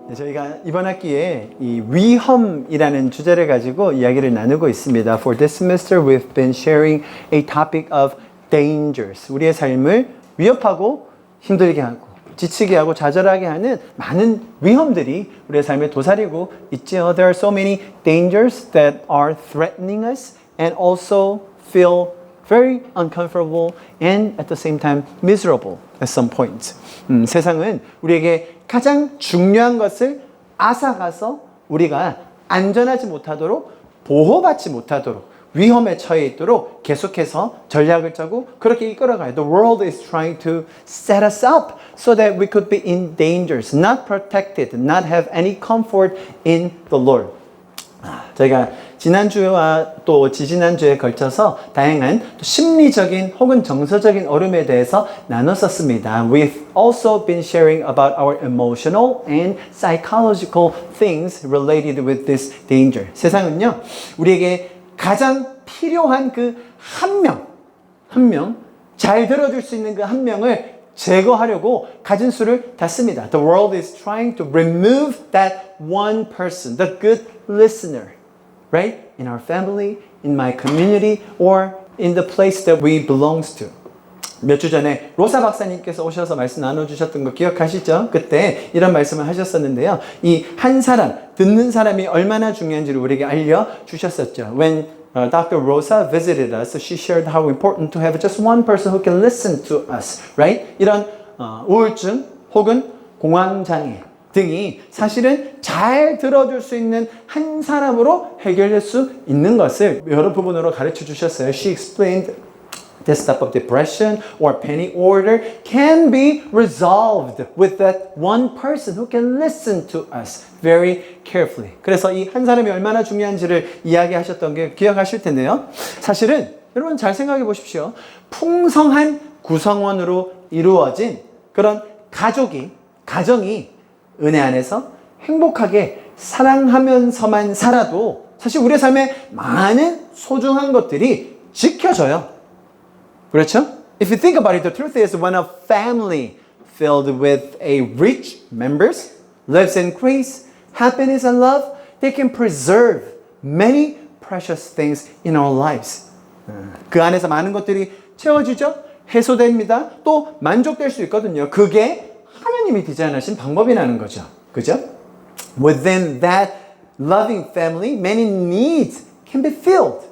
네, 저희가 이번 학기에 이 위험이라는 주제를 가지고 이야기를 나누고 있습니다. For this semester, we've been sharing a topic of dangers. 우리의 삶을 위협하고 힘들게 하고 지치게 하고 좌절하게 하는 많은 위험들이 우리의 삶에 도사리고 있죠. There are so many dangers that are threatening us and also feel very uncomfortable and at the same time miserable at some point. 세상은 우리에게 가장 중요한 것을 앗아가서 우리가 안전하지 못하도록 보호받지 못하도록 위험에 처해 있도록 계속해서 전략을 짜고 그렇게 이끌어가요. The world is trying to set us up so that we could be in dangers, not protected, not have any comfort in the Lord. 저희가 지난주와 또 지지난주에 걸쳐서 다양한 심리적인 혹은 정서적인 어려움에 대해서 나눴었습니다. We've also been sharing about our emotional and psychological things related with this danger. 세상은요, 우리에게 가장 필요한 그 한 명, 잘 들어줄 수 있는 그 한 명을 제거하려고 가진 수를 다 씁니다. The world is trying to remove that one person, the good listener, right? In our family, in my community, or in the place that we belongs to. 몇 주 전에 로사 박사님께서 오셔서 말씀 나눠주셨던 거 기억하시죠? 그때 이런 말씀을 하셨었는데요. 이 한 사람, 듣는 사람이 얼마나 중요한지를 우리에게 알려주셨었죠. When Dr. Rosa visited us, she shared how important to have just one person who can listen to us, right? 이런 우울증 혹은 공황장애 등이 사실은 잘 들어줄 수 있는 한 사람으로 해결될 수 있는 것을 여러 부분으로 가르쳐 주셨어요. She explained this type of depression or panic order can be resolved with that one person who can listen to us very carefully. 그래서 이 한 사람이 얼마나 중요한지를 이야기하셨던 게 기억하실 텐데요. 사실은 여러분 잘 생각해 보십시오. 풍성한 구성원으로 이루어진 그런 가정이 은혜 안에서 행복하게 사랑하면서만 살아도 사실 우리의 삶에 많은 소중한 것들이 지켜져요. 그렇죠? If you think about it, the truth is when a family filled with a rich members lives in grace, happiness and love, they can preserve many precious things in our lives. 그 안에서 많은 것들이 채워지죠? 해소됩니다. 또 만족될 수 있거든요. 그게 하나님이 디자인하신 방법이라는 거죠. 그죠? Within that loving family, many needs can be filled,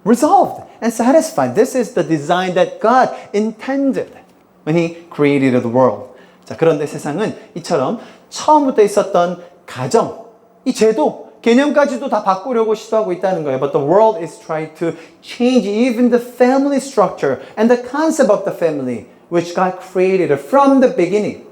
resolved, and satisfied. This is the design that God intended when He created the world. 자, 그런데 세상은 이처럼 처음부터 있었던 가정, 이 제도, 개념까지도 다 바꾸려고 시도하고 있다는 거예요. But the world is trying to change even the family structure and the concept of the family, which God created from the beginning.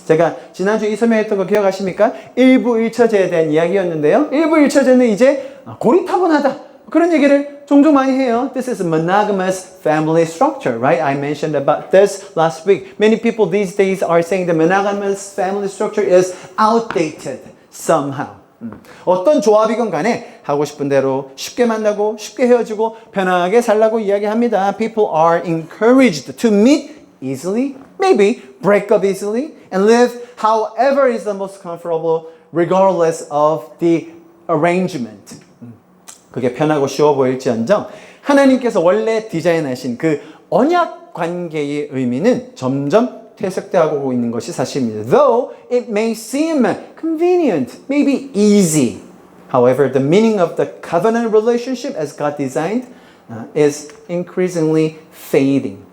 제가 지난주에 이 설명했던 거 기억하십니까? 일부 일처제에 대한 이야기였는데요. 일부 일처제는 이제 고리타분하다. 그런 얘기를 종종 많이 해요. This is a monogamous family structure, right? I mentioned about this last week. Many people these days are saying the monogamous family structure is outdated somehow. 어떤 조합이건 간에 하고 싶은 대로 쉽게 만나고 쉽게 헤어지고 편하게 살라고 이야기합니다. People are encouraged to meet easily, maybe break up easily, and live however is the most comfortable regardless of the arrangement. 그게 편하고 쉬워 보일지언정 하나님께서 원래 디자인하신 그 언약 관계의 의미는 점점 퇴색되고 있는 것이 사실입니다. Though it may seem convenient, maybe easy. However, the meaning of the covenant relationship as God designed is increasingly fading.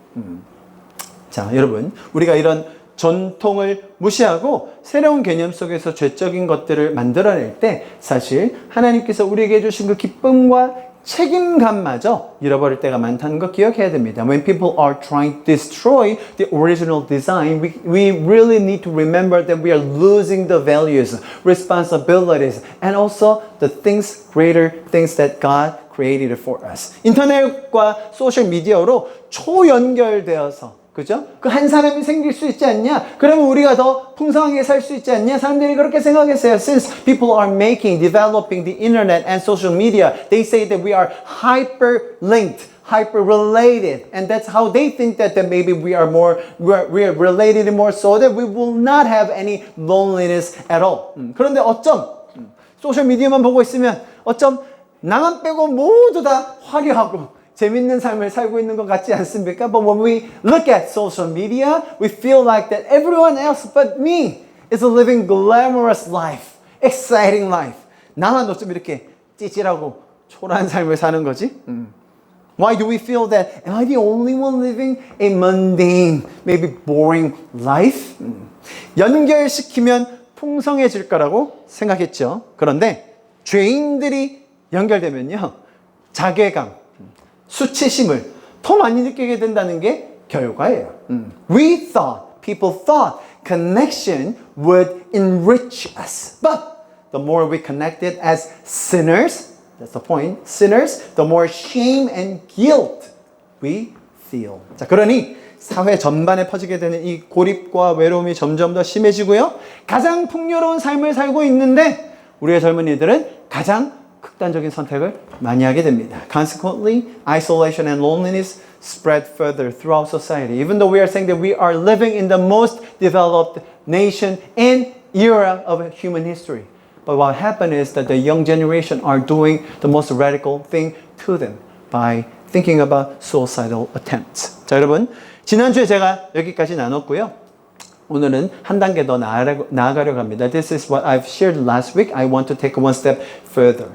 자, 여러분, 우리가 이런 전통을 무시하고 새로운 개념 속에서 죄적인 것들을 만들어낼 때 사실 하나님께서 우리에게 주신 그 기쁨과 책임감마저 잃어버릴 때가 많다는 거 기억해야 됩니다. When people are trying to destroy the original design, we really need to remember that we are losing the values, responsibilities, and also the things, greater things that God created for us. 인터넷과 소셜 미디어로 초연결되어서 그죠? 그 한 사람이 생길 수 있지 않냐? 그러면 우리가 더 풍성하게 살 수 있지 않냐? 사람들이 그렇게 생각했어요. Since people are developing the internet and social media, they say that we are hyperlinked, hyper-related. And that's how they think that maybe we are related more so that we will not have any loneliness at all. 그런데 어쩜 소셜미디어만 보고 있으면 어쩜 나만 빼고 모두 다 화려하고 재밌는 삶을 살고 있는 것 같지 않습니까? But when we look at social media, we feel like that everyone else but me is living glamorous life, exciting life. 나만 어쩜 이렇게 찌질하고 초라한 삶을 사는 거지? Why do we feel that? Am I the only one living a mundane, maybe boring life? 연결시키면 풍성해질 거라고 생각했죠. 그런데 죄인들이 연결되면요, 자괴감, 수치심을 더 많이 느끼게 된다는 게 결과예요. People thought connection would enrich us. But the more we connected as sinners, that's the point, sinners, the more shame and guilt we feel. 자, 그러니 사회 전반에 퍼지게 되는 이 고립과 외로움이 점점 더 심해지고요. 가장 풍요로운 삶을 살고 있는데 우리의 젊은이들은 가장 극단적인 선택을 많이 하게 됩니다. Consequently, isolation and loneliness spread further throughout society. Even though we are saying that we are living in the most developed nation and era of human history. But what happened is that the young generation are doing the most radical thing to them by thinking about suicidal attempts. 자, 여러분, 지난주에 제가 여기까지 나눴고요. 오늘은 한 단계 더 나아가려고 합니다. This is what I've shared last week. I want to take one step further.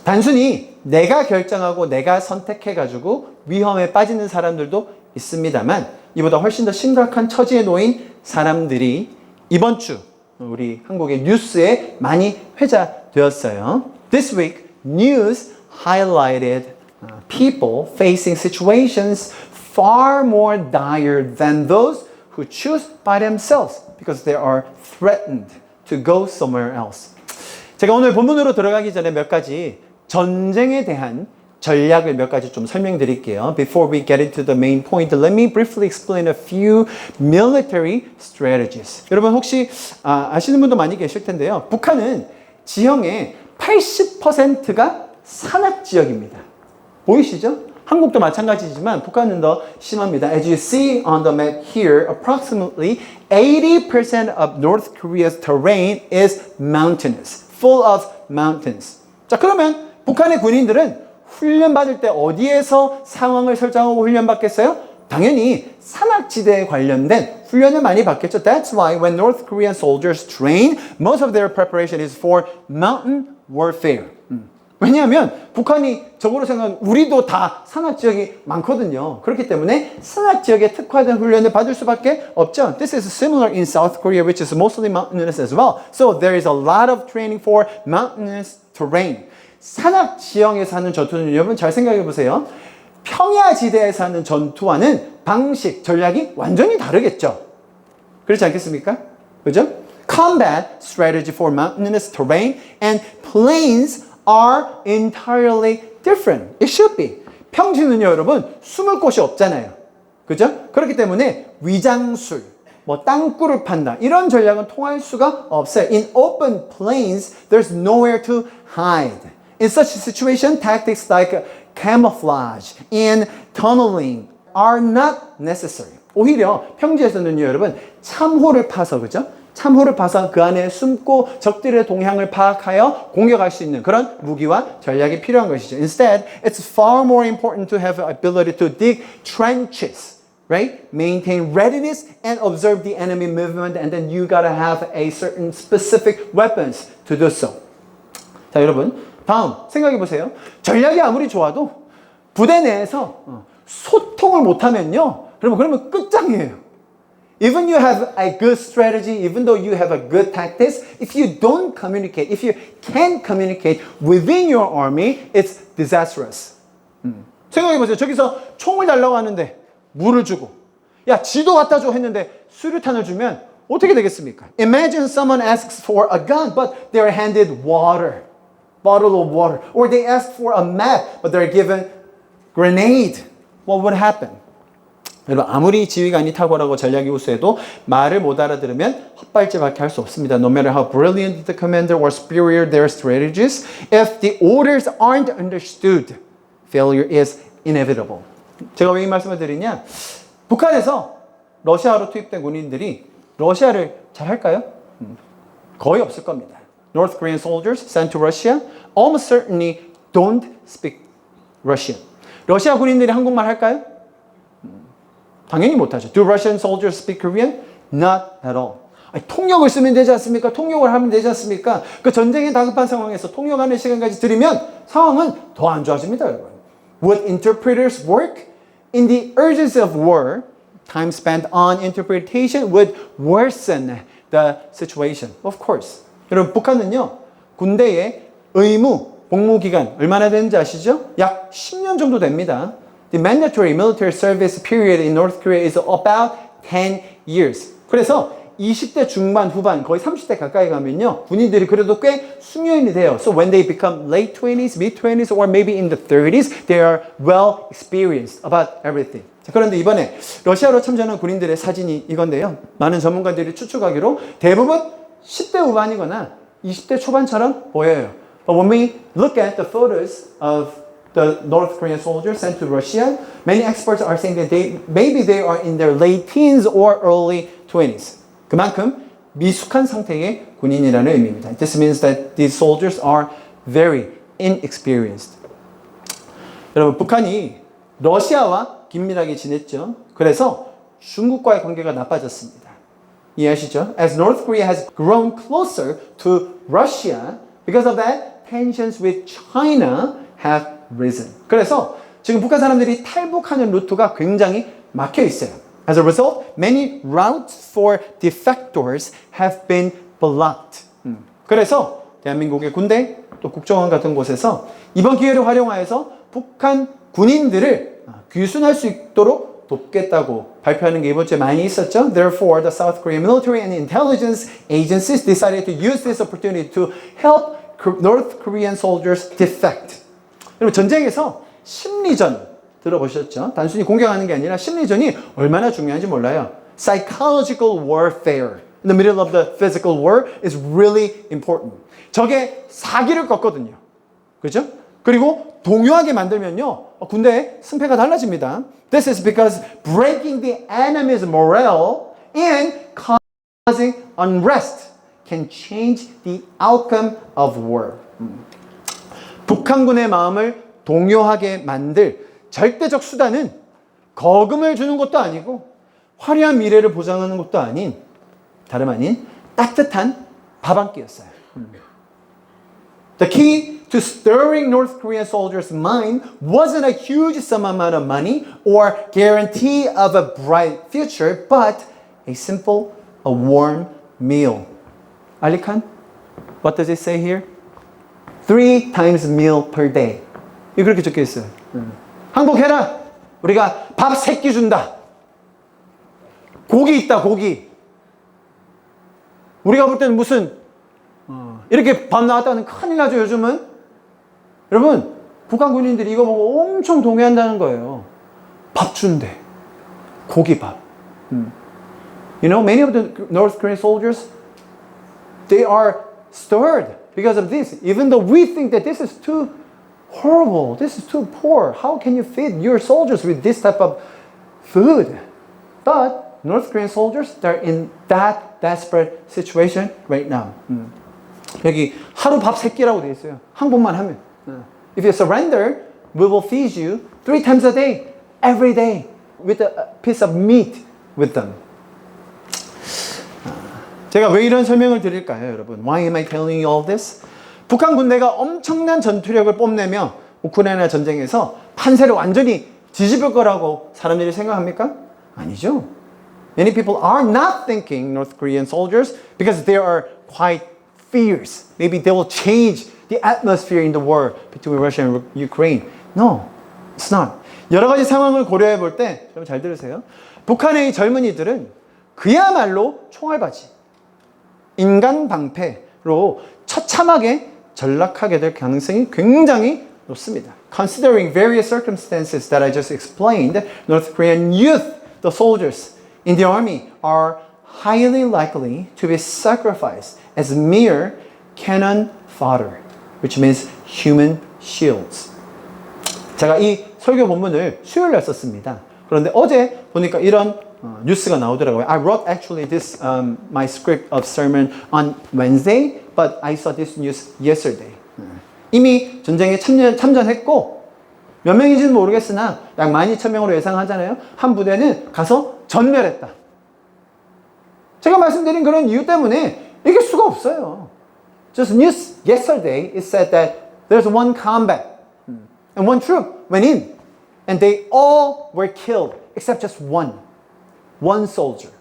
단순히 내가 결정하고 내가 선택해가지고 위험에 빠지는 사람들도 있습니다만 이보다 훨씬 더 심각한 처지에 놓인 사람들이 이번 주 우리 한국의 뉴스에 많이 회자되었어요. This week, news highlighted people facing situations far more dire than those who choose by themselves because they are threatened to go somewhere else. 제가 오늘 본문으로 들어가기 전에 몇 가지 전쟁에 대한 전략을 몇 가지 좀 설명드릴게요. Before we get into the main point, let me briefly explain a few military strategies. 여러분 혹시 아시는 분도 많이 계실 텐데요. 북한은 지형의 80%가 산악 지역입니다. 보이시죠? 한국도 마찬가지지만 북한은 더 심합니다. As you see on the map here, approximately 80% of North Korea's terrain is mountainous, full of mountains. 자, 그러면 북한의 군인들은 훈련 받을 때 어디에서 상황을 설정하고 훈련 받겠어요? 당연히 산악지대에 관련된 훈련을 많이 받겠죠. That's why when North Korean soldiers train, most of their preparation is for mountain warfare. 왜냐하면 북한이 적으로 생각하면 우리도 다 산악지역이 많거든요. 그렇기 때문에 산악지역에 특화된 훈련을 받을 수밖에 없죠. This is similar in South Korea, which is mostly mountainous as well. So there is a lot of training for mountainous terrain. 산악지형에서 하는 전투는 여러분 잘 생각해 보세요. 평야지대에서 하는 전투와는 방식, 전략이 완전히 다르겠죠. 그렇지 않겠습니까? 그죠? Combat strategy for mountainous terrain and plains are entirely different. It should be. 평지는요, 여러분, 숨을 곳이 없잖아요. 그죠? 그렇기 때문에 위장술, 땅굴을 판다. 이런 전략은 통할 수가 없어요. In open plains, there's nowhere to hide. In such a situation, tactics like camouflage and tunneling are not necessary. 오히려 평지에서는요, 여러분, 참호를 파서, 그죠? 참호를 파서 그 안에 숨고 적들의 동향을 파악하여 공격할 수 있는 그런 무기와 전략이 필요한 것이죠. Instead, it's far more important to have the ability to dig trenches, right? Maintain readiness and observe the enemy movement, and then you gotta have a certain specific weapons to do so. 자, 여러분, 다음 생각해 보세요. 전략이 아무리 좋아도 부대 내에서 소통을 못하면요, 그러면 끝장이에요. Even you have a good strategy, even though you have a good tactics, if you don't communicate, if you can't communicate within your army, it's disastrous. 생각해보세요. 저기서 총을 달라고 하는데 물을 주고, 야, 지도 갖다 줘 했는데 수류탄을 주면 어떻게 되겠습니까? Imagine someone asks for a gun, but they're handed water, bottle of water. Or they ask for a map, but they're given grenade. What would happen? 여러분, 아무리 지휘관이 탁월하고 전략이 우수해도 말을 못 알아들으면 헛발질밖에 할 수 없습니다. No matter how brilliant the commander or superior their strategies, if the orders aren't understood, failure is inevitable. 제가 왜 이 말씀을 드리냐? 북한에서 러시아로 투입된 군인들이 러시아를 잘 할까요? 거의 없을 겁니다. North Korean soldiers sent to Russia almost certainly don't speak Russian. 러시아 군인들이 한국말 할까요? 당연히 못하죠. Do Russian soldiers speak Korean? Not at all. 아니, 통역을 쓰면 되지 않습니까? 통역을 하면 되지 않습니까? 그 전쟁에 다급한 상황에서 통역하는 시간까지 들이면 상황은 더 안 좋아집니다, 여러분. Would interpreters work? In the urgency of war, time spent on interpretation would worsen the situation. Of course. 여러분, 북한은요, 군대의 의무, 복무 기간 얼마나 되는지 아시죠? 약 10년 정도 됩니다. The mandatory military service period in North Korea is about 10 years. 그래서 20대 중반, 후반, 거의 30대 가까이 가면요, 군인들이 그래도 꽤 숙련이 돼요. So when they become late 20s, mid 20s, or maybe in the 30s, they are well experienced about everything. 자, 그런데 이번에 러시아로 참전한 군인들의 사진이 이건데요. 많은 전문가들이 추측하기로 대부분 10대 후반이거나 20대 초반처럼 보여요. But when we look at the photos of the North Korean soldiers sent to Russia, many experts are saying that maybe they are in their late teens or early 20s. 그만큼 미숙한 상태의 군인이라는 의미입니다. This means that these soldiers are very inexperienced. 여러분, 북한이 러시아와 긴밀하게 지냈죠. 그래서 중국과의 관계가 나빠졌습니다. 이해하시죠? As North Korea has grown closer to Russia, because of that, tensions with China have risen. 그래서 지금 북한 사람들이 탈북하는 루트가 굉장히 막혀 있어요. As a result, many routes for defectors have been blocked. 그래서 대한민국의 군대, 또 국정원 같은 곳에서 이번 기회를 활용하여서 북한 군인들을 귀순할 수 있도록 돕겠다고 발표하는 게 이번 주에 많이 있었죠. Therefore, the South Korean military and intelligence agencies decided to use this opportunity to help North Korean soldiers defect. 여러분, 전쟁에서 심리전 들어보셨죠? 단순히 공격하는 게 아니라 심리전이 얼마나 중요한지 몰라요. Psychological warfare in the middle of the physical war is really important. 적의 사기를 꺾거든요. 그죠? 그리고 동요하게 만들면요, 군대의 승패가 달라집니다. This is because breaking the enemy's morale and causing unrest can change the outcome of war. 북한군의 마음을 동요하게 만들 절대적 수단은 거금을 주는 것도 아니고 화려한 미래를 보장하는 것도 아닌 다름 아닌 따뜻한 밥 한 끼였어요. The key to stirring North Korean soldiers' mind wasn't a huge sum amount of money or guarantee of a bright future, but a simple, a warm meal. Ali Khan, what does it say here? 3 times meal per day. 이거 그렇게 적혀 있어요. 항복해라. 우리가 밥 3끼 준다. 고기 있다, 고기. 우리가 볼 때는 무슨 이렇게 밥 나왔다는 큰일 나죠, 요즘은. 여러분, 북한 군인들이 이거 보고 엄청 동요한다는 거예요. 밥 준대. 고기밥. You know, many of the North Korean soldiers, they are stirred because of this. Even though we think that this is too horrible, this is too poor. How can you feed your soldiers with this type of food? But North Korean soldiers, they're in that desperate situation right now. 여기 하루 밥 3끼라고 되어 있어요. 항복만 하면. If you surrender, we will feed you 3 times a day, every day, with a piece of meat with them. 제가 왜 이런 설명을 드릴까요, 여러분? Why am I telling you all this? 북한 군대가 엄청난 전투력을 뽐내며 우크라이나 전쟁에서 판세를 완전히 뒤집을 거라고 사람들이 생각합니까? 아니죠. Many people are not thinking North Korean soldiers because they are quite fierce. Maybe they will change the atmosphere in the war between Russia and Ukraine. No, it's not. 여러 가지 상황을 고려해 볼 때, 여러분 잘 들으세요. 북한의 젊은이들은 그야말로 총알바지, 인간 방패로 처참하게 전락하게 될 가능성이 굉장히 높습니다. Considering various circumstances that I just explained, North Korean youth, the soldiers in the army, are highly likely to be sacrificed as mere cannon fodder, which means human shields. 제가 이 설교 본문을 수요일 날 썼습니다. 그런데 어제 보니까 이런 뉴스가 나오더라고요. I wrote actually this my script of sermon on Wednesday, but I saw this news yesterday. 이미 전쟁에 참전했고 몇 명인지는 모르겠으나 약 12,000명으로 예상하잖아요. 한 부대는 가서 전멸했다. 제가 말씀드린 그런 이유 때문에 이길 수가 없어요. Just news yesterday it said that there's one combat and one troop went in and they all were killed except just one soldier.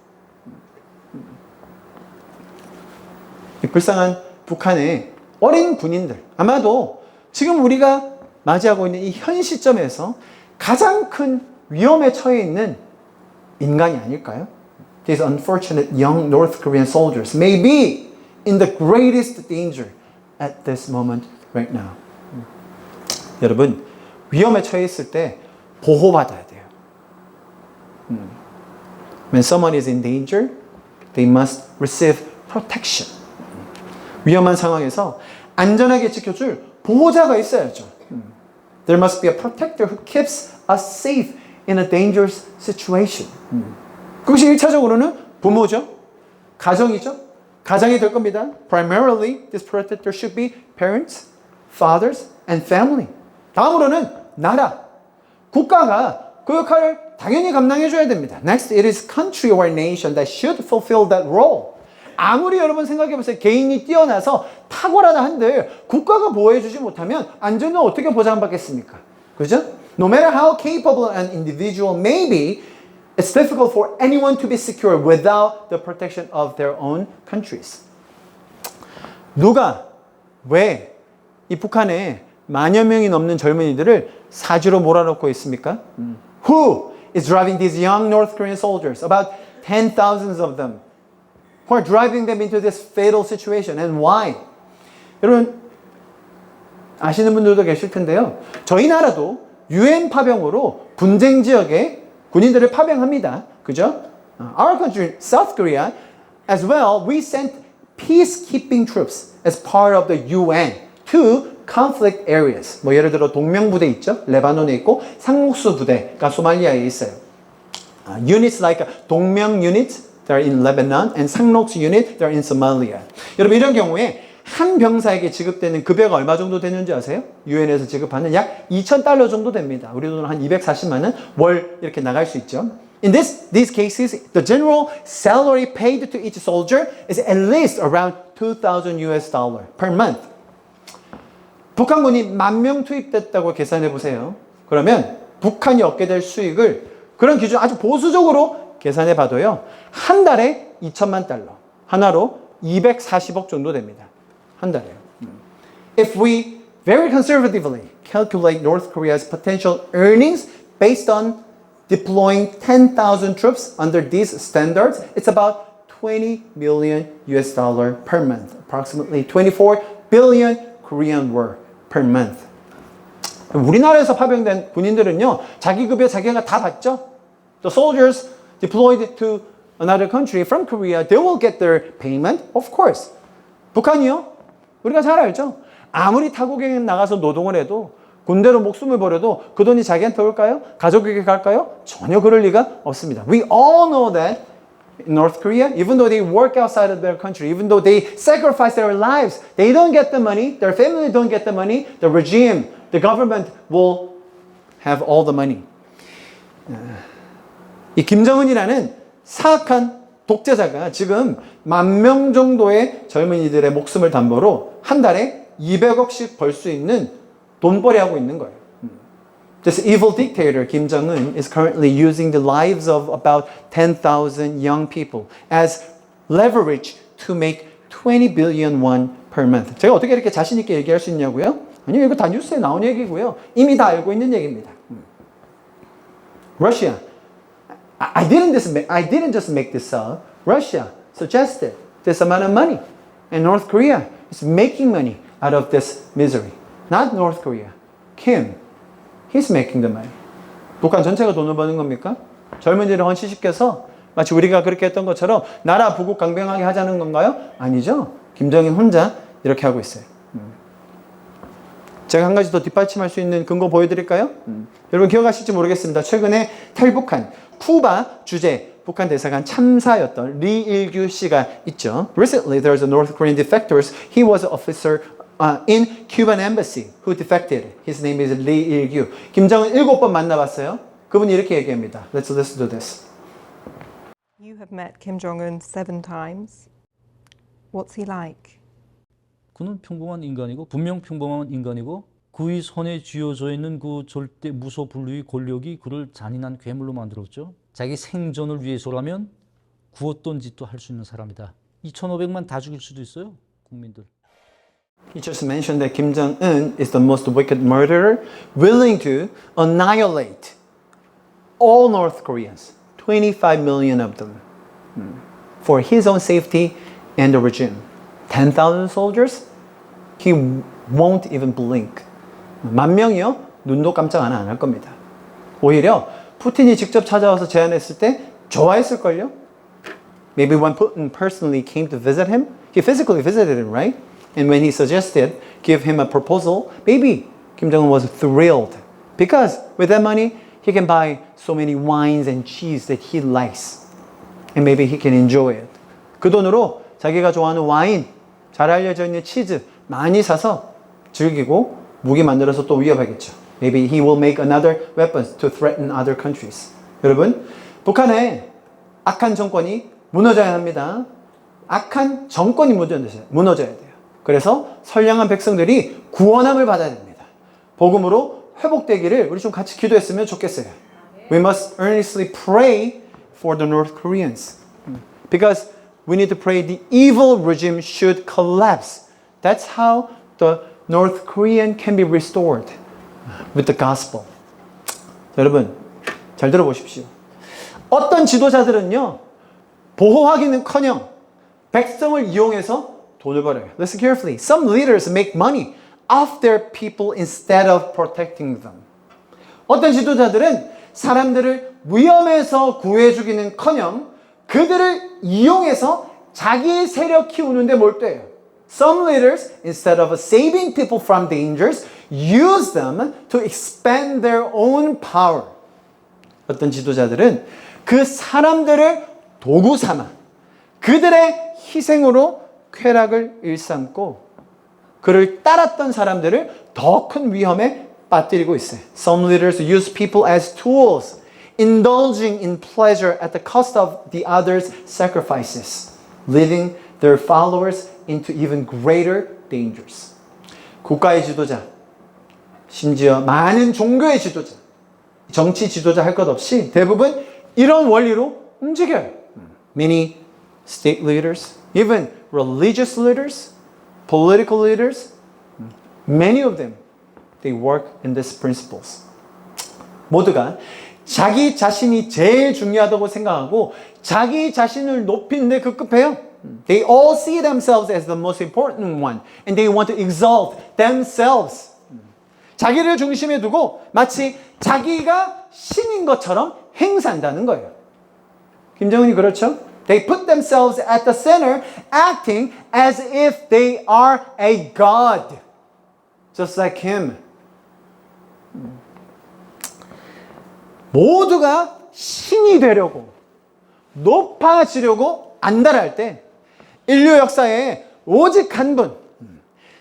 이 불쌍한 북한의 어린 군인들, 아마도 지금 우리가 맞이하고 있는 이 현 시점에서 가장 큰 위험에 처해 있는 인간이 아닐까요? These unfortunate young North Korean soldiers may be in the greatest danger at this moment right now. 여러분, 위험에 처해 있을 때 보호받아야 돼요. When someone is in danger, they must receive protection. 위험한 상황에서 안전하게 지켜줄 보호자가 있어야죠. There must be a protector who keeps us safe in a dangerous situation. 그것이 1차적으로는 부모죠. 가정이죠. 가정이 될 겁니다. Primarily, this protector should be parents, fathers, and family. 다음으로는 나라, 국가가 그 역할을 당연히 감당해줘야 됩니다. Next, it is country or nation that should fulfill that role. 아무리 여러분 생각해보세요. 개인이 뛰어나서 탁월하다 한들 국가가 보호해주지 못하면 안전은 어떻게 보장받겠습니까? 그죠? No matter how capable an individual may be, it's difficult for anyone to be secure without the protection of their own countries. 누가 왜 이 북한에 만여 명이 넘는 젊은이들을 사지로 몰아넣고 있습니까? Who is driving these young North Korean soldiers? About 10,000s of them. Who are driving them into this fatal situation and why? 여러분 아시는 분들도 계실 텐데요. 저희 나라도 UN 파병으로 분쟁 지역에 군인들을 파병합니다. 그죠? Our country, South Korea, as well, we sent peacekeeping troops as part of the UN to conflict areas. 뭐 예를 들어 동명부대 있죠? 레바논에 있고 상목수 부대가 소말리아에 있어요. Units like 동명 unit, they're in Lebanon, and 상록수 unit, they're in Somalia. 여러분 이런 경우에 한 병사에게 지급되는 급여가 얼마 정도 되는지 아세요? 유엔에서 지급하는 약 2,000달러 정도 됩니다. 우리 돈으로 한 240만 원 월 이렇게 나갈 수 있죠. In these cases, the general salary paid to each soldier is at least around $2,000 per month. 북한군이 10,000명 투입됐다고 계산해 보세요. 그러면 북한이 얻게 될 수익을 그런 기준 아주 보수적으로 계산해 봐도요. 한 달에 2천만 달러. 하나로 240억 정도 됩니다. 한 달에요. If we very conservatively calculate North Korea's potential earnings based on deploying 10,000 troops under these standards, it's about $20 million per month. Approximately 24 billion Korean won per month. 우리나라에서 파병된 군인들은요. 자기 급여 자기가 다 받죠. The soldiers deployed to another country from Korea, they will get their payment, of course. 북한이요? 우리가 잘 알죠? 아무리 타국에 나가서 노동을 해도 군대로 목숨을 버려도 그 돈이 자기한테 올까요? 가족에게 갈까요? 전혀 그럴 리가 없습니다. We all know that in North Korea, even though they work outside of their country, even though they sacrifice their lives, they don't get the money, their family don't get the money, the regime, the government will have all the money. 이 김정은이라는 사악한 독재자가 지금 10,000명 정도의 젊은이들의 목숨을 담보로 한 달에 200억씩 벌 수 있는 돈벌이 하고 있는 거예요. This evil dictator, Kim Jong-un, is currently using the lives of about 10,000 young people as leverage to make 20 billion won per month. 제가 어떻게 이렇게 자신 있게 얘기할 수 있냐고요? 아니요, 이거 다 뉴스에 나온 얘기고요. 이미 다 알고 있는 얘기입니다. Russia. I didn't just make this up. Russia suggested this amount of money. And North Korea is making money out of this misery. Not North Korea. Kim. He's making the money. 북한 전체가 돈을 버는 겁니까? 젊은이를 헌신시켜서 마치 우리가 그렇게 했던 것처럼 나라 부국 강병하게 하자는 건가요? 아니죠. 김정인 혼자 이렇게 하고 있어요. 제가 한 가지 더 뒷받침할 수 있는 근거 보여드릴까요? 여러분 기억하실지 모르겠습니다. 최근에 탈북한 쿠바 주재 북한 대사관 참사였던 리일규 씨가 있죠. Recently, there was a North Korean defector. He was an officer in Cuban embassy who defected. His name is Lee Il-gyu. 김정은 7번 만나봤어요. 그분이 이렇게 얘기합니다. Let's listen to this. You have met Kim Jong-un 7 times. What's he like? 그는 평범한 인간이고 분명 평범한 인간이고 그의 손에 쥐어져 있는 그 절대 무소불위의 권력이 그를 잔인한 괴물로 만들었죠. 자기 생존을 위해서라면 구었던 짓도 할 수 있는 사람이다. 2,500만 다 죽일 수도 있어요, 국민들. He just mentioned that Kim Jong-un is the most wicked murderer, willing to annihilate all North Koreans, 25 million of them, for his own safety and the regime. 10,000 soldiers? He won't even blink. 10,000명이요? 눈도 깜짝 안 할 겁니다. 오히려 푸틴이 직접 찾아와서 제안했을 때 좋아했을걸요? Maybe when Putin personally came to visit him, he physically visited him, right? And when he suggested give him a proposal, maybe Kim Jong-un was thrilled. Because with that money, he can buy so many wines and cheese that he likes. And maybe he can enjoy it. 그 돈으로 자기가 좋아하는 와인, 잘 알려져 있는 치즈 많이 사서 즐기고 무기 만들어서 또 위협하겠죠. Maybe he will make another weapons to threaten other countries. 여러분, 북한의 악한 정권이 무너져야 합니다. 악한 정권이 무너져야 돼요. 그래서 선량한 백성들이 구원함을 받아야 됩니다. 복음으로 회복되기를 우리 좀 같이 기도했으면 좋겠어요. We must earnestly pray for the North Koreans. Because we need to pray the evil regime should collapse. That's how the North Korean can be restored with the gospel. 여러분, 잘 들어보십시오. 어떤 지도자들은요, 보호하기는커녕 백성을 이용해서 돈을 벌어요. Listen carefully. Some leaders make money off their people instead of protecting them. 어떤 지도자들은 사람들을 위험에서 구해주기는커녕 그들을 이용해서 자기 세력 키우는데 몰두해요. Some leaders, instead of saving people from dangers, use them to expand their own power. 어떤 지도자들은 그 사람들을 도구 삼아 그들의 희생으로 쾌락을 일삼고 그를 따랐던 사람들을 더 큰 위험에 빠뜨리고 있어요. Some leaders use people as tools, indulging in pleasure at the cost of the others' sacrifices, leading their followers into even greater dangers. 국가의 지도자, 심지어 많은 종교의 지도자, 정치 지도자 할 것 없이 대부분 이런 원리로 움직여요. Many state leaders, even religious leaders, political leaders, many of them, they work in these principles. 모두가 자기 자신이 제일 중요하다고 생각하고 자기 자신을 높이는 데 급급해요. They all see themselves as the most important one and they want to exalt themselves. 자기를 중심에 두고 마치 자기가 신인 것처럼 행사한다는 거예요. 김정은이 그렇죠? They put themselves at the center, acting as if they are a god, just like him. 모두가 신이 되려고, 높아지려고 안달할 때 인류 역사에 오직 한 분,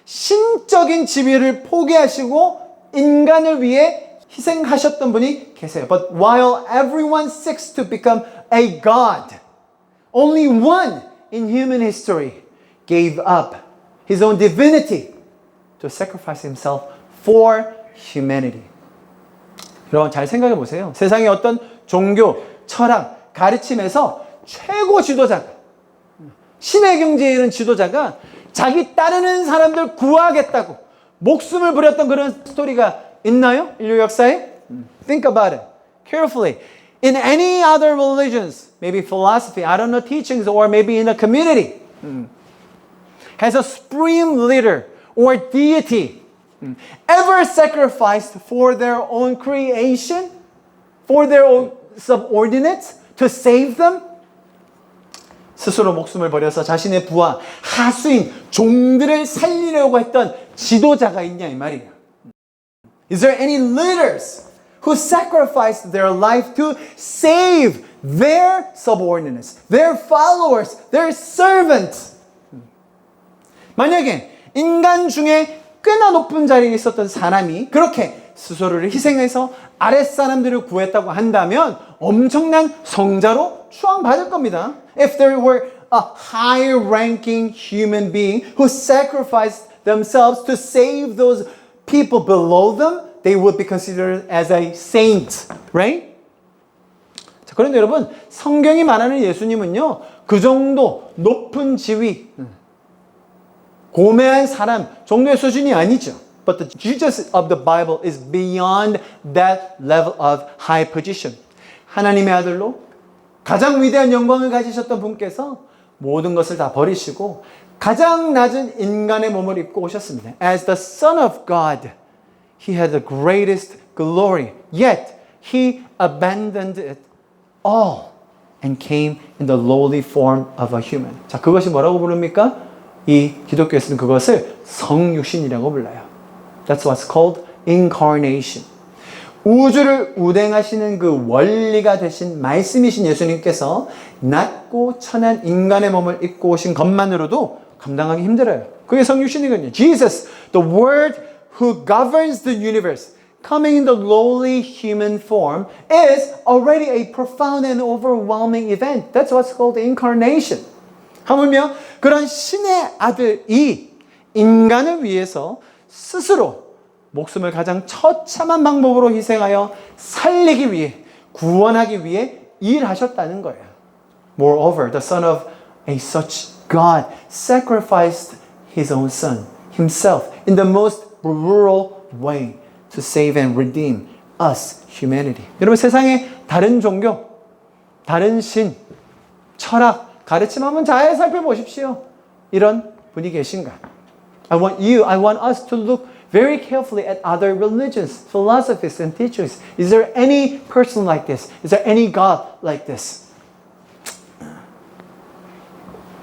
신적인 지위를 포기하시고 인간을 위해 희생하셨던 분이 계세요. But while everyone seeks to become a god, only one in human history gave up his own divinity to sacrifice himself for humanity. 여러분 잘 생각해 보세요. 세상의 어떤 종교, 철학, 가르침에서 최고 지도자가, 신의 경지에 이른 지도자가 자기 따르는 사람들 구하겠다고 목숨을 부렸던 그런 스토리가 있나요? 인류 역사에? Think about it carefully. In any other religions, maybe philosophy, I don't know, teachings, or maybe in a community, has a supreme leader or deity ever sacrificed for their own creation, for their own subordinates, to save them? 스스로 목숨을 버려서 자신의 부하, 하수인, 종들을 살리려고 했던 지도자가 있냐 이 말이에요. Is there any leaders who sacrificed their life to save their subordinates, their followers, their servants? 만약에 인간 중에 꽤나 높은 자리에 있었던 사람이 그렇게 스스로를 희생해서 아랫사람들을 구했다고 한다면 엄청난 성자로 추앙받을 겁니다. If there were a higher ranking human being who sacrificed themselves to save those people below them, they would be considered as a saint, right? 자, 그런데 여러분, 성경이 말하는 예수님은요, 그 정도 높은 지위, 고매한 사람 정도의 수준이 아니죠. But the Jesus of the Bible is beyond that level of high position. 하나님의 아들로 가장 위대한 영광을 가지셨던 분께서 모든 것을 다 버리시고 가장 낮은 인간의 몸을 입고 오셨습니다. As the Son of God, He had the greatest glory. Yet, He abandoned it all and came in the lowly form of a human. 자, 그것이 뭐라고 부릅니까? 이 기독교에서는 그것을 성육신이라고 불러요. That's what's called incarnation. 우주를 운행하시는 그 원리가 되신 말씀이신 예수님께서 낮고 천한 인간의 몸을 입고 오신 것만으로도 감당하기 힘들어요. 그게 성육신이거든요. Jesus, the Word who governs the universe, coming in the lowly human form is already a profound and overwhelming event. That's what's called incarnation. 하물며 그런 신의 아들이 인간을 위해서 스스로 목숨을 가장 처참한 방법으로 희생하여 살리기 위해, 구원하기 위해 일하셨다는 거예요. Moreover, the Son of a such God sacrificed His own Son, Himself, in the most brutal way to save and redeem us, humanity. 여러분, 세상에 다른 종교, 다른 신, 철학, 가르침 한번 잘 살펴보십시오. 이런 분이 계신가? I want us to look very carefully at other religions, philosophies, and teachers. Is there any person like this? Is there any God like this?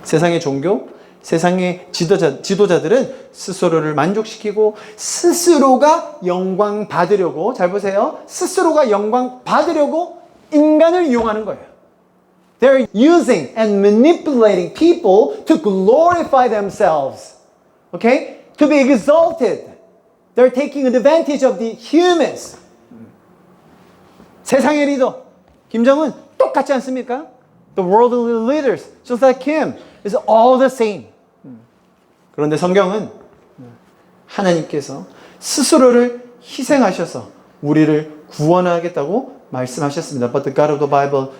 세상의 종교, 세상의 지도자들은 스스로를 만족시키고 스스로가 영광 받으려고, 잘 보세요. 스스로가 영광 받으려고 인간을 이용하는 거예요. They're using and manipulating people to glorify themselves. Okay? To be exalted. They're taking advantage of the humans. 세상의 리더, 김정은 똑같지 않습니까? The worldly leaders, just like him, is all the same. 그런데 성경은 하나님께서 스스로를 희생하셔서 우리를 구원하겠다고 말씀하셨습니다. But the God of the Bible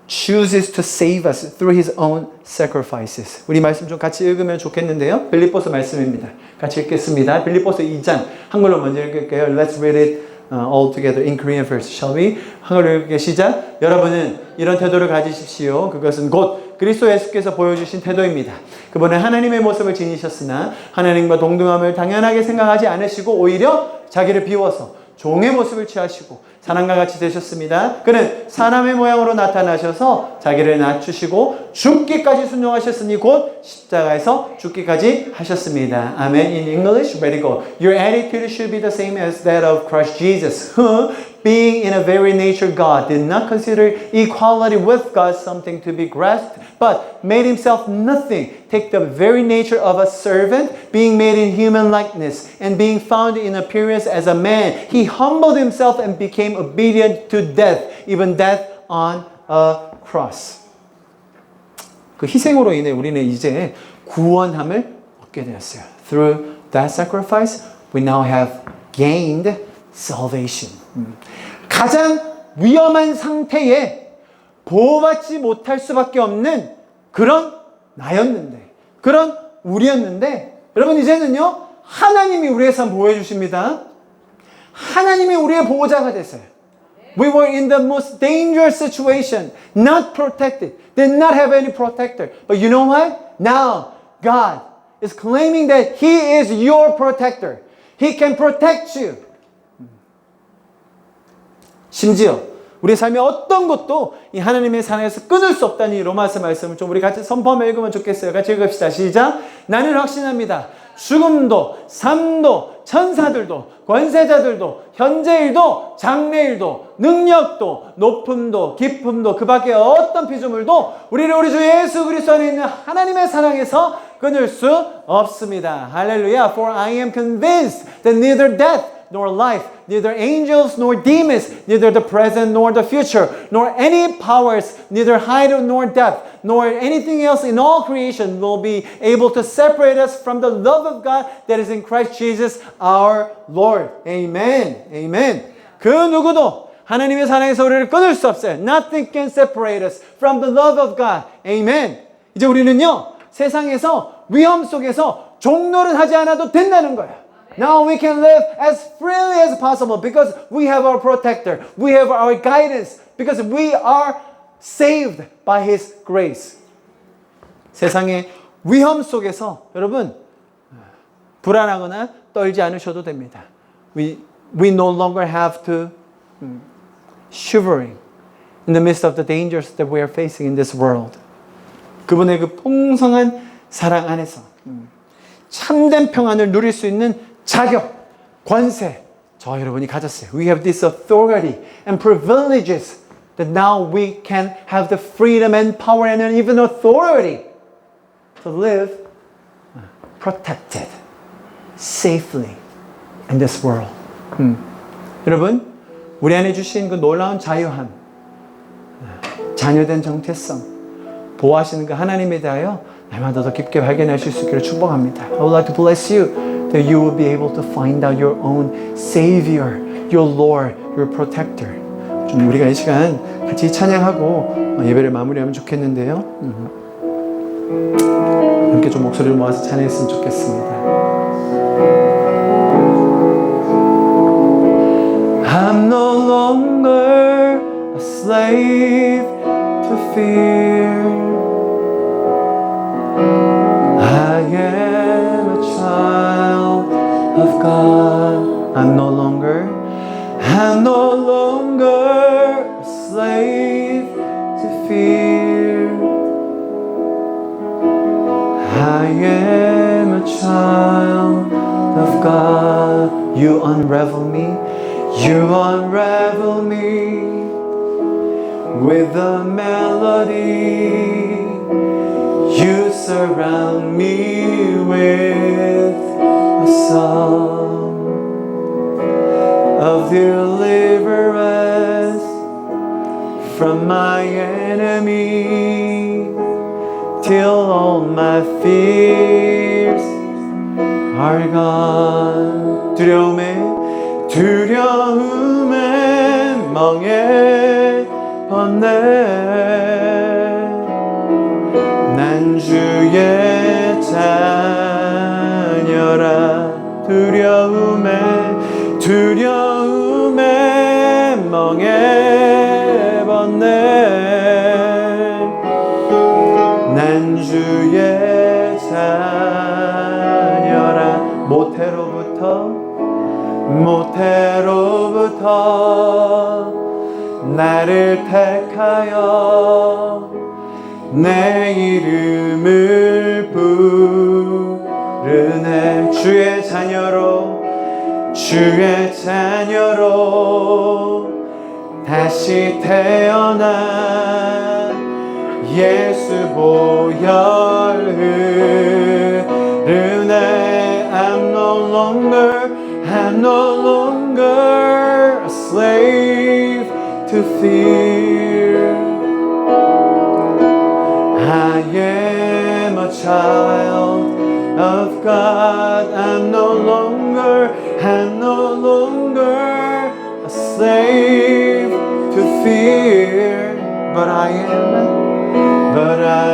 chooses to save us through His own sacrifices. 우리 말씀 좀 같이 읽으면 좋겠는데요. 빌립보서 말씀입니다. 같이 읽겠습니다. 빌립보서 2장 한글로 먼저 읽을게요. Let's read it all together in Korean first. Shall we? 한글로 읽을게요. 시작. 여러분은 이런 태도를 가지십시오. 그것은 곧 그리스도 예수께서 보여주신 태도입니다. 그분은 하나님의 모습을 지니셨으나 하나님과 동등함을 당연하게 생각하지 않으시고 오히려 자기를 비워서 종의 모습을 취하시고 사람과 같이 되셨습니다. 그는 사람의 모양으로 나타나셔서 자기를 낮추시고 죽기까지 순종하셨으니 곧 십자가에서 죽기까지 하셨습니다. 아멘. In English, ready go. Your attitude should be the same as that of Christ Jesus, who, being in a very nature God, did not consider equality with God something to be grasped, but made himself nothing, take the very nature of a servant, being made in human likeness, and being found in appearance as a man, he humbled himself and became obedient to death, even death on a cross. 그 희생으로 인해 우리는 이제 구원함을 얻게 되었어요. Through that sacrifice, we now have gained salvation. 가장 위험한 상태에 보호받지 못할 수밖에 없는 그런 나였는데, 그런 우리였는데, 여러분 이제는요, 하나님이 우리의 삶 보호해 주십니다. 하나님이 우리의 보호자가 됐어요. We were in the most dangerous situation, not protected, did not have any protector. But you know what? Now, God is claiming that He is your protector. He can protect you. 심지어 우리 삶의 어떤 것도 이 하나님의 사랑에서 끊을 수 없다는 이 로마서 말씀을 좀 우리 같이 선포하며 읽으면 좋겠어요. 같이 읽읍시다. 시작. 나는 확신합니다. 죽음도 삶도 천사들도, 권세자들도, 현재일도, 장래일도, 능력도, 높음도, 깊음도, 그 밖에 어떤 피조물도 우리를 우리 주 예수 그리스도 안에 있는 하나님의 사랑에서 끊을 수 없습니다. 할렐루야. For I am convinced that neither death nor life, neither angels nor demons, neither the present nor the future, nor any powers, neither height nor depth, nor anything else in all creation will be able to separate us from the love of God that is in Christ Jesus our Lord. Amen. Amen. 그 누구도 하나님의 사랑에서 우리를 끊을 수 없어요. Nothing can separate us from the love of God. Amen. 이제 우리는요, 세상에서 위험 속에서 종노릇하지 않아도 된다는 거예요. Now we can live as freely as possible because we have our protector. We have our guidance because we are saved by His grace. 세상의 위험 속에서 여러분 불안하거나 떨지 않으셔도 됩니다. We no longer have to shivering in the midst of the dangers that we are facing in this world. 그분의 그 풍성한 사랑 안에서 참된 평안을 누릴 수 있는 자격, 권세, 저 여러분이 가졌어요. We have this authority and privileges that now we can have the freedom and power and even authority to live protected, safely in this world. 여러분, 우리 안에 주신 그 놀라운 자유함, 자녀된 정체성, 보호하시는 그 하나님에 대하여 날마다 더 깊게 발견하실 수 있기를 축복합니다. I would like to bless you that you will be able to find out your own Savior, your Lord, your Protector. 좀 우리가 이 시간 같이 찬양하고 예배를 마무리하면 좋겠는데요. 함께 좀 목소리를 모아서 찬양했으면 좋겠습니다. I'm no longer a slave to fear. I am a child of God. I'm no longer a slave to fear. I am a child of God. You unravel me. You unravel me with a melody. You surround me with a song of deliverance from my enemy till all my fears are gone. 두려움에 멍에 벗네. 난 주의 자녀라. 두려움에 멍에 벗네. 난 주의 자녀라. 모태로부터 나를 택하여 내 이름을 부르네. 주의 자녀로 다시 태어나 예수 보혈 흐르네. I'm no longer a slave to fear. I am a child of God. I'm no longer a slave to fear. But I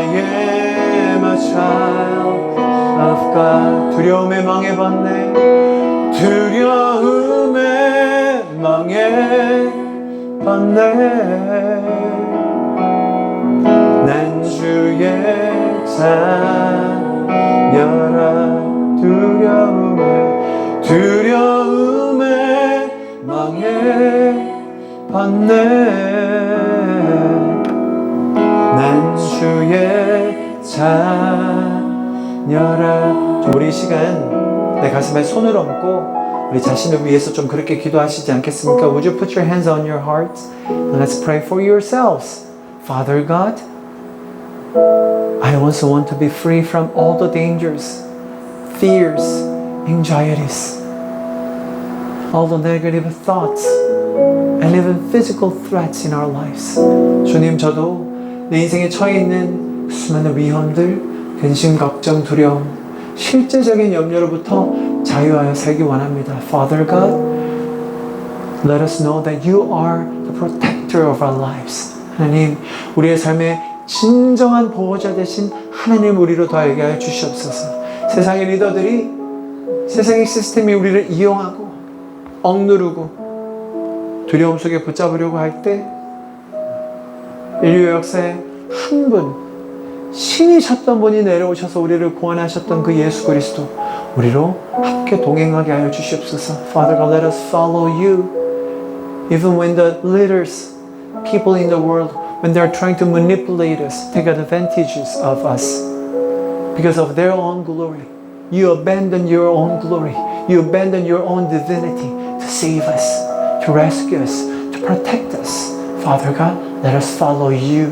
am a child of God. 두려움에 멍에 벗네. 난 주의 자녀라. 두려움에 멍에 벗네. 난 주의 자녀라. 우리 이 시간 내 가슴에 손을 얹고 우리 자신을 위해서 좀 그렇게 기도하시지 않겠습니까? Would you put your hands on your hearts and let's pray for yourselves. Father God, I also want to be free from all the dangers, fears, anxieties, all the negative thoughts, and even physical threats in our lives. 주님, 저도 내 인생에 처해 있는 수많은 위험들, 근심, 걱정, 두려움, 실제적인 염려로부터 자유하여 살기 원합니다. Father God, let us know that you are the protector of our lives. 하나님, 우리의 삶의 진정한 보호자 되신 하나님 우리로 더 알게 하여 주시옵소서. 세상의 리더들이 세상의 시스템이 우리를 이용하고 억누르고 두려움 속에 붙잡으려고 할 때 인류 역사에 한 분, 신이셨던 분이 내려오셔서 우리를 구원하셨던 그 예수 그리스도 우리로 함께 동행하게 하여 주시옵소서. Father God, let us follow you even when the leaders, people in the world, when they are trying to manipulate us, take advantages of us because of their own glory. You abandon your own glory. You abandon your own divinity to save us, to rescue us, to protect us. Father God, let us follow you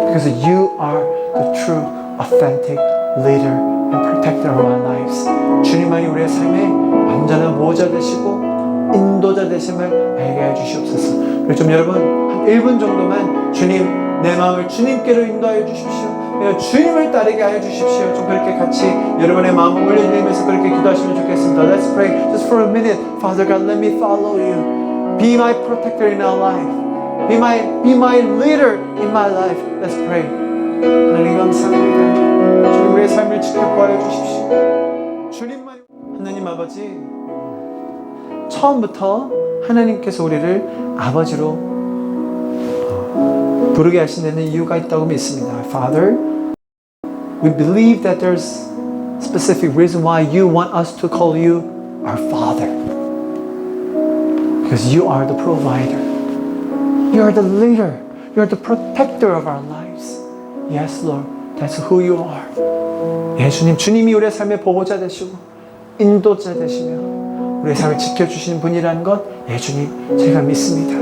because you are the true, authentic leader and protector of our lives. 주님만이 우리의 삶의 완전한 보호자 되시고 인도자 되심을 알게 해주시옵소서. 우리 좀 여러분 한 1분 정도만 주님, 내 마음을 주님께로 인도하여 주십시오. 내가 주님을 따르게 하여 주십시오. 좀 그렇게 같이 여러분의 마음을 올려드리면서 그렇게 기도하시면 좋겠습니다. Let's pray just for a minute. Father God, let me follow you. Be my protector in our life. Be my leader in my life. Let's pray. 하나님 감사합니다. 주님 우리의 삶을 지켜보아 주십시오. 주님만 하나님 아버지, 처음부터 하나님께서 우리를 아버지로 부르게 하신 데는 이유가 있다고 믿습니다. Father, we believe that there's specific reason why you want us to call you our Father. Because you are the provider. You are the leader. You are the protector of our lives. Yes, Lord. That's who you are. 예수님, 주님이 우리의 삶의 보호자 되시고 인도자 되시며 우리의 삶을 지켜주시는 분이라는 것, 예수님, 제가 믿습니다.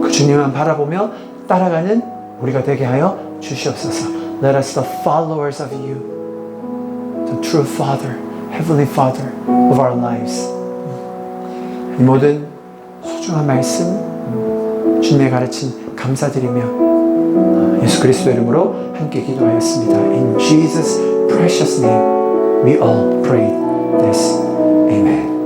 그 주님만 바라보며 따라가는 우리가 되게 하여 주시옵소서. Let us the followers of you, the true Father, Heavenly Father of our lives. 이 모든 소중한 말씀 주님의 가르침 감사드리며 예수 그리스도의 이름으로 함께 기도하였습니다. In Jesus' precious name we all prayed this. Amen.